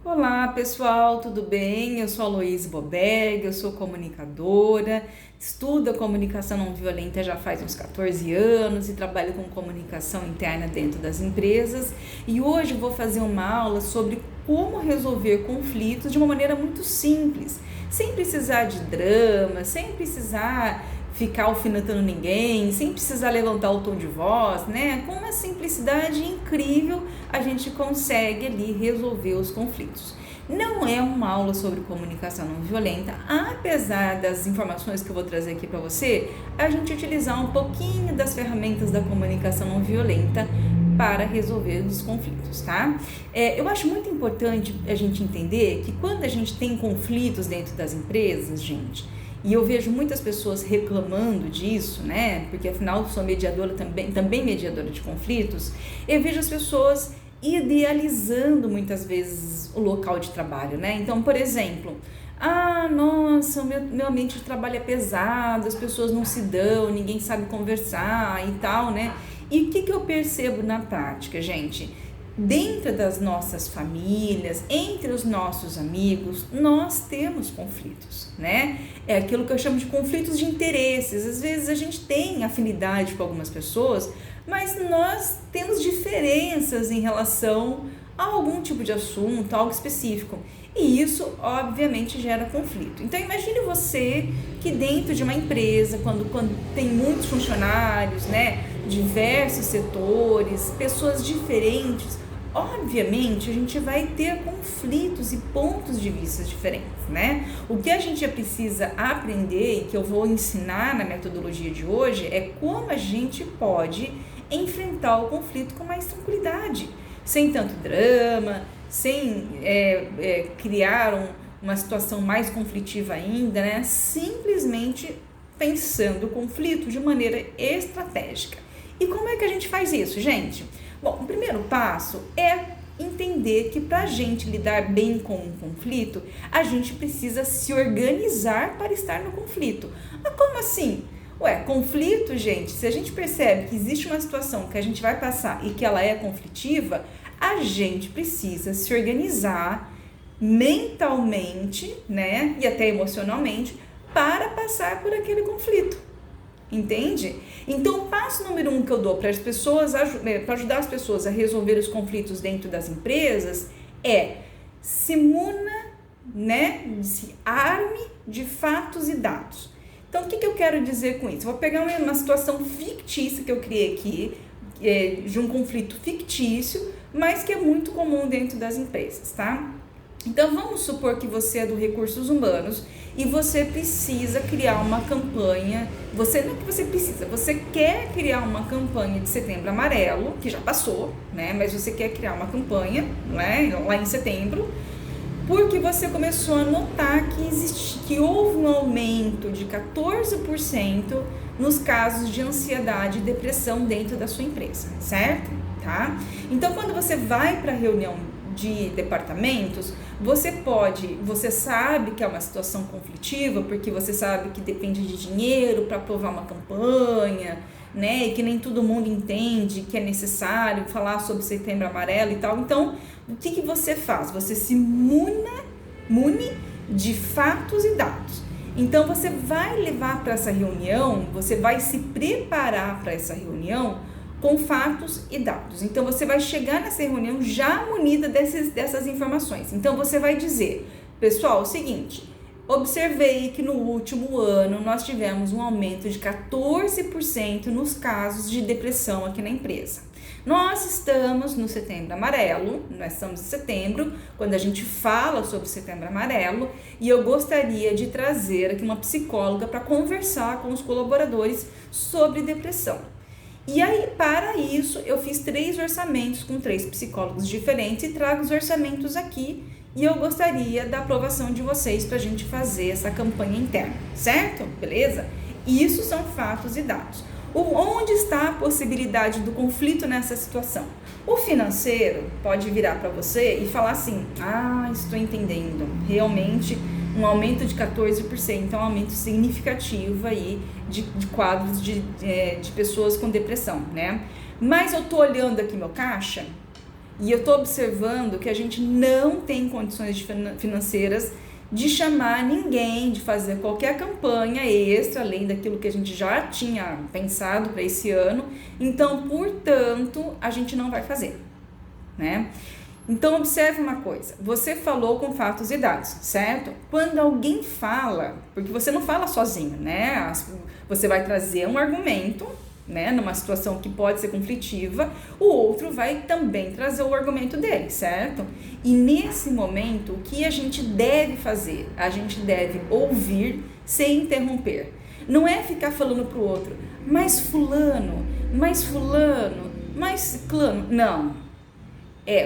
Olá pessoal, tudo bem? Eu sou a Aloíse Boberg, eu sou comunicadora, estudo a comunicação não violenta já faz uns 14 anos e trabalho com comunicação interna dentro das empresas e hoje eu vou fazer uma aula sobre como resolver conflitos de uma maneira muito simples, sem precisar de drama, sem precisar ficar alfinetando ninguém, sem precisar levantar o tom de voz, né? Com uma simplicidade incrível, a gente consegue ali resolver os conflitos. Não é uma aula sobre comunicação não violenta, apesar das informações que eu vou trazer aqui para você, a gente utilizar um pouquinho das ferramentas da comunicação não violenta para resolver os conflitos, tá? Eu acho muito importante a gente entender que quando a gente tem conflitos dentro das empresas, gente, e eu vejo muitas pessoas reclamando disso, né? Porque afinal sou mediadora também mediadora de conflitos. Eu vejo as pessoas idealizando muitas vezes o local de trabalho, né? Então, por exemplo, nossa, meu ambiente de trabalho é pesado, as pessoas não se dão, ninguém sabe conversar e tal, né? E o que eu percebo na prática, gente? Dentro das nossas famílias, entre os nossos amigos, nós temos conflitos, né? É aquilo que eu chamo de conflitos de interesses. Às vezes a gente tem afinidade com algumas pessoas, mas nós temos diferenças em relação a algum tipo de assunto, algo específico. E isso, obviamente, gera conflito. Então, imagine você que dentro de uma empresa, quando tem muitos funcionários, né? Diversos setores, pessoas diferentes, obviamente a gente vai ter conflitos e pontos de vista diferentes, né? O que a gente precisa aprender e que eu vou ensinar na metodologia de hoje é como a gente pode enfrentar o conflito com mais tranquilidade, sem tanto drama, sem criar uma situação mais conflitiva ainda, né? Simplesmente pensando o conflito de maneira estratégica. E como é que a gente faz isso, gente? Bom, o primeiro passo é entender que para a gente lidar bem com um conflito, a gente precisa se organizar para estar no conflito. Mas como assim? Conflito, gente, se a gente percebe que existe uma situação que a gente vai passar e que ela é conflitiva, a gente precisa se organizar mentalmente, né, e até emocionalmente, para passar por aquele conflito. Entende? Então, o passo número 1 que eu dou para as pessoas, para ajudar as pessoas a resolver os conflitos dentro das empresas é se muna, né? Se arme de fatos e dados. Então, o que eu quero dizer com isso? Eu vou pegar uma situação fictícia que eu criei aqui, de um conflito fictício, mas que é muito comum dentro das empresas, tá? Então, vamos supor que você é do Recursos Humanos e você precisa criar uma campanha, você quer criar uma campanha de Setembro Amarelo, que já passou, né? Mas você quer criar uma campanha, né, lá em setembro, porque você começou a notar que houve um aumento de 14% nos casos de ansiedade e depressão dentro da sua empresa, certo? Tá? Então, quando você vai para a reunião de departamentos, você sabe que é uma situação conflitiva, porque você sabe que depende de dinheiro para aprovar uma campanha, né, e que nem todo mundo entende que é necessário falar sobre Setembro Amarelo e tal. Então, o que você faz? Você se mune de fatos e dados. Então, você vai levar para essa reunião, você vai se preparar para essa reunião com fatos e dados. Então, você vai chegar nessa reunião já munida dessas informações. Então, você vai dizer, pessoal, é o seguinte, observei que no último ano nós tivemos um aumento de 14% nos casos de depressão aqui na empresa. Nós estamos no Setembro Amarelo, nós estamos em setembro, quando a gente fala sobre Setembro Amarelo, e eu gostaria de trazer aqui uma psicóloga para conversar com os colaboradores sobre depressão. E aí, para isso, eu fiz 3 orçamentos com 3 psicólogos diferentes e trago os orçamentos aqui e eu gostaria da aprovação de vocês para a gente fazer essa campanha interna, certo? Beleza? Isso são fatos e dados. Onde está a possibilidade do conflito nessa situação? O financeiro pode virar para você e falar assim, estou entendendo, realmente um aumento de 14% é um aumento significativo aí de quadros de pessoas com depressão, né? Mas eu tô olhando aqui meu caixa e eu estou observando que a gente não tem condições financeiras de chamar ninguém, de fazer qualquer campanha extra, além daquilo que a gente já tinha pensado para esse ano. Então, portanto, a gente não vai fazer, né? Então, observe uma coisa, você falou com fatos e dados, certo? Quando alguém fala, porque você não fala sozinho, né? Você vai trazer um argumento, né? Numa situação que pode ser conflitiva, o outro vai também trazer o argumento dele, certo? E nesse momento, o que a gente deve fazer? A gente deve ouvir sem interromper. Não é ficar falando pro outro, mas fulano, mais ciclano. Não.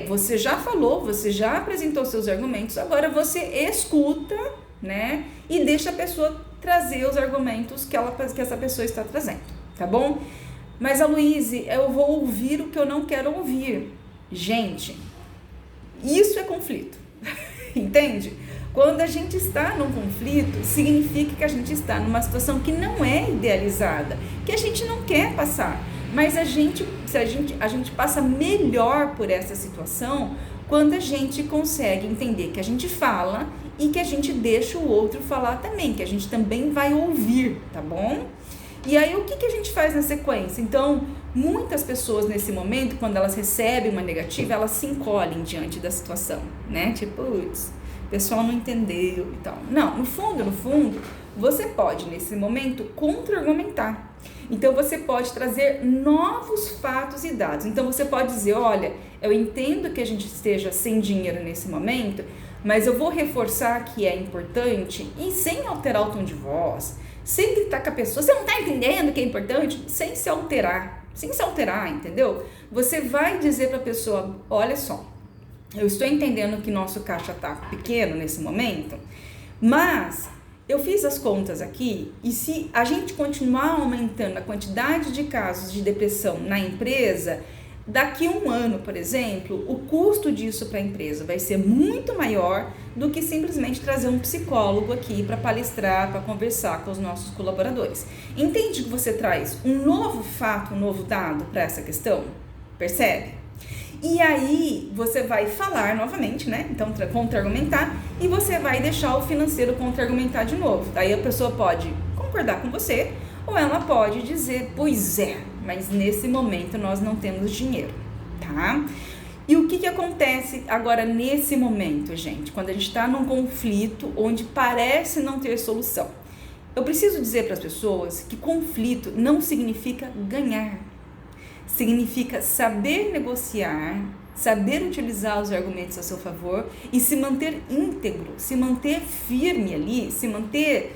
Você já falou, você já apresentou seus argumentos, agora você escuta, né? E deixa a pessoa trazer os argumentos que essa pessoa está trazendo, tá bom? Mas, Aloíse, eu vou ouvir o que eu não quero ouvir. Gente, isso é conflito, entende? Quando a gente está num conflito, significa que a gente está numa situação que não é idealizada, que a gente não quer passar. Mas a gente passa melhor por essa situação quando a gente consegue entender que a gente fala e que a gente deixa o outro falar também, que a gente também vai ouvir, tá bom? E aí, o que a gente faz na sequência? Então, muitas pessoas nesse momento, quando elas recebem uma negativa, elas se encolhem diante da situação, né? Tipo, putz, o pessoal não entendeu e tal. Não, no fundo, você pode, nesse momento, contra-argumentar. Então, você pode trazer novos fatos e dados. Então, você pode dizer, olha, eu entendo que a gente esteja sem dinheiro nesse momento, mas eu vou reforçar que é importante e sem alterar o tom de voz, sem gritar com a pessoa, você não tá entendendo que é importante? Sem se alterar, entendeu? Você vai dizer para a pessoa, olha só, eu estou entendendo que nosso caixa tá pequeno nesse momento, mas eu fiz as contas aqui e se a gente continuar aumentando a quantidade de casos de depressão na empresa, daqui a um ano, por exemplo, o custo disso para a empresa vai ser muito maior do que simplesmente trazer um psicólogo aqui para palestrar, para conversar com os nossos colaboradores. Entende que você traz um novo fato, um novo dado para essa questão? Percebe? E aí você vai falar novamente, né? Então, contra-argumentar, e você vai deixar o financeiro contra-argumentar de novo. Daí a pessoa pode concordar com você, ou ela pode dizer, pois é, mas nesse momento nós não temos dinheiro, tá? E o que acontece agora nesse momento, gente? Quando a gente está num conflito onde parece não ter solução. Eu preciso dizer para as pessoas que conflito não significa ganhar. Significa saber negociar, saber utilizar os argumentos a seu favor e se manter íntegro, se manter firme ali, se manter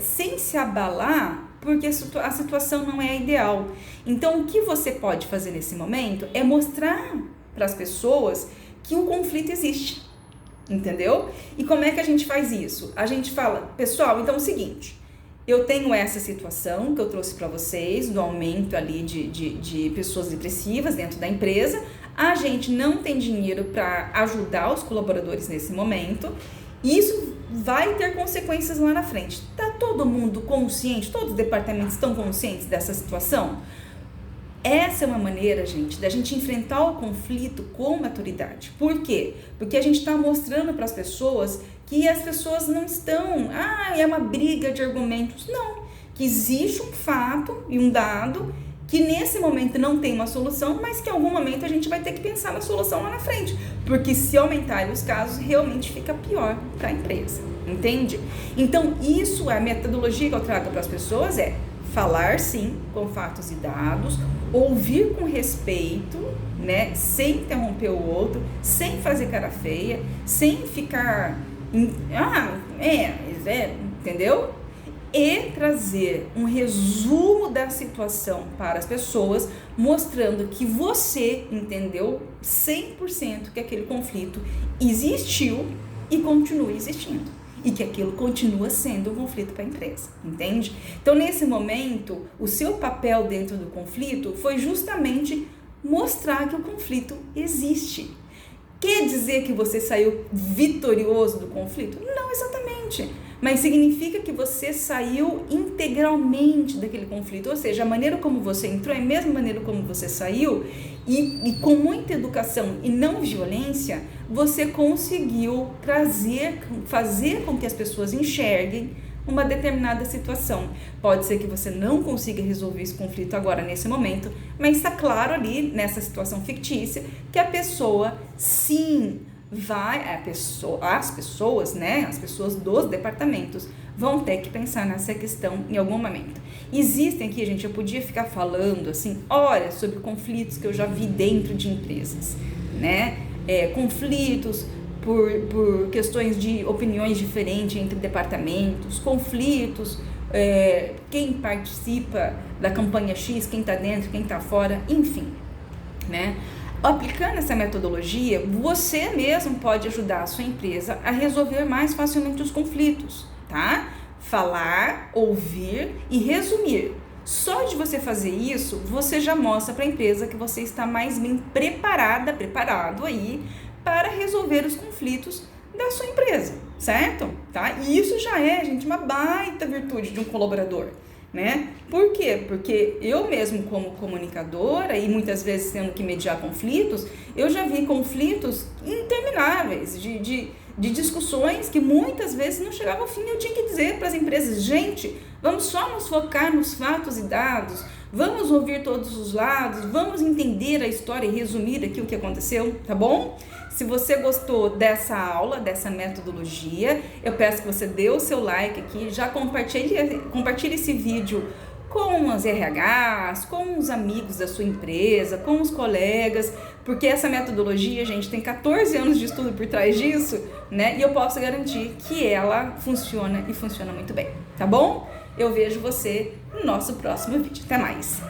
sem se abalar, porque a situação não é ideal. Então, o que você pode fazer nesse momento é mostrar para as pessoas que o conflito existe, entendeu? E como é que a gente faz isso? A gente fala, pessoal, então é o seguinte, eu tenho essa situação que eu trouxe para vocês, do aumento ali de pessoas depressivas dentro da empresa, a gente não tem dinheiro para ajudar os colaboradores nesse momento, isso vai ter consequências lá na frente. Tá todo mundo consciente, todos os departamentos estão conscientes dessa situação? Essa é uma maneira, gente, da gente enfrentar o conflito com maturidade. Por quê? Porque a gente está mostrando para as pessoas que as pessoas não estão, é uma briga de argumentos. Não, que existe um fato e um dado que nesse momento não tem uma solução, mas que em algum momento a gente vai ter que pensar na solução lá na frente, porque se aumentarem os casos, realmente fica pior para a empresa, entende? Então, isso é a metodologia que eu trago para as pessoas, falar sim com fatos e dados, ouvir com respeito, né, sem interromper o outro, sem fazer cara feia, sem ficar, entendeu? E trazer um resumo da situação para as pessoas, mostrando que você entendeu 100% que aquele conflito existiu e continua existindo. E que aquilo continua sendo um conflito para a empresa, entende? Então, nesse momento, o seu papel dentro do conflito foi justamente mostrar que o conflito existe. Quer dizer que você saiu vitorioso do conflito? Não exatamente. mas significa que você saiu integralmente daquele conflito, ou seja, a maneira como você entrou é a mesma maneira como você saiu, e com muita educação e não violência, você conseguiu fazer com que as pessoas enxerguem uma determinada situação. Pode ser que você não consiga resolver esse conflito agora, nesse momento, mas está claro ali, nessa situação fictícia, que a pessoa, sim, as pessoas dos departamentos vão ter que pensar nessa questão em algum momento. Existem aqui, gente, eu podia ficar falando assim, horas sobre conflitos que eu já vi dentro de empresas, né? Conflitos por questões de opiniões diferentes entre departamentos, conflitos, quem participa da campanha X, quem está dentro, quem está fora, enfim, né? Aplicando essa metodologia, você mesmo pode ajudar a sua empresa a resolver mais facilmente os conflitos, tá? Falar, ouvir e resumir. Só de você fazer isso, você já mostra para a empresa que você está mais bem preparado aí para resolver os conflitos da sua empresa, certo? Tá? E isso já é, gente, uma baita virtude de um colaborador, né? Por quê? Porque eu mesmo como comunicadora e muitas vezes tendo que mediar conflitos, eu já vi conflitos intermináveis de discussões que muitas vezes não chegavam ao fim. Eu tinha que dizer para as empresas, gente, vamos só nos focar nos fatos e dados, vamos ouvir todos os lados, vamos entender a história e resumir aqui o que aconteceu, tá bom? Se você gostou dessa aula, dessa metodologia, eu peço que você dê o seu like aqui, já compartilhe esse vídeo com os RHs, com os amigos da sua empresa, com os colegas, porque essa metodologia, gente, tem 14 anos de estudo por trás disso, né? E eu posso garantir que ela funciona e funciona muito bem, tá bom? Eu vejo você no nosso próximo vídeo. Até mais!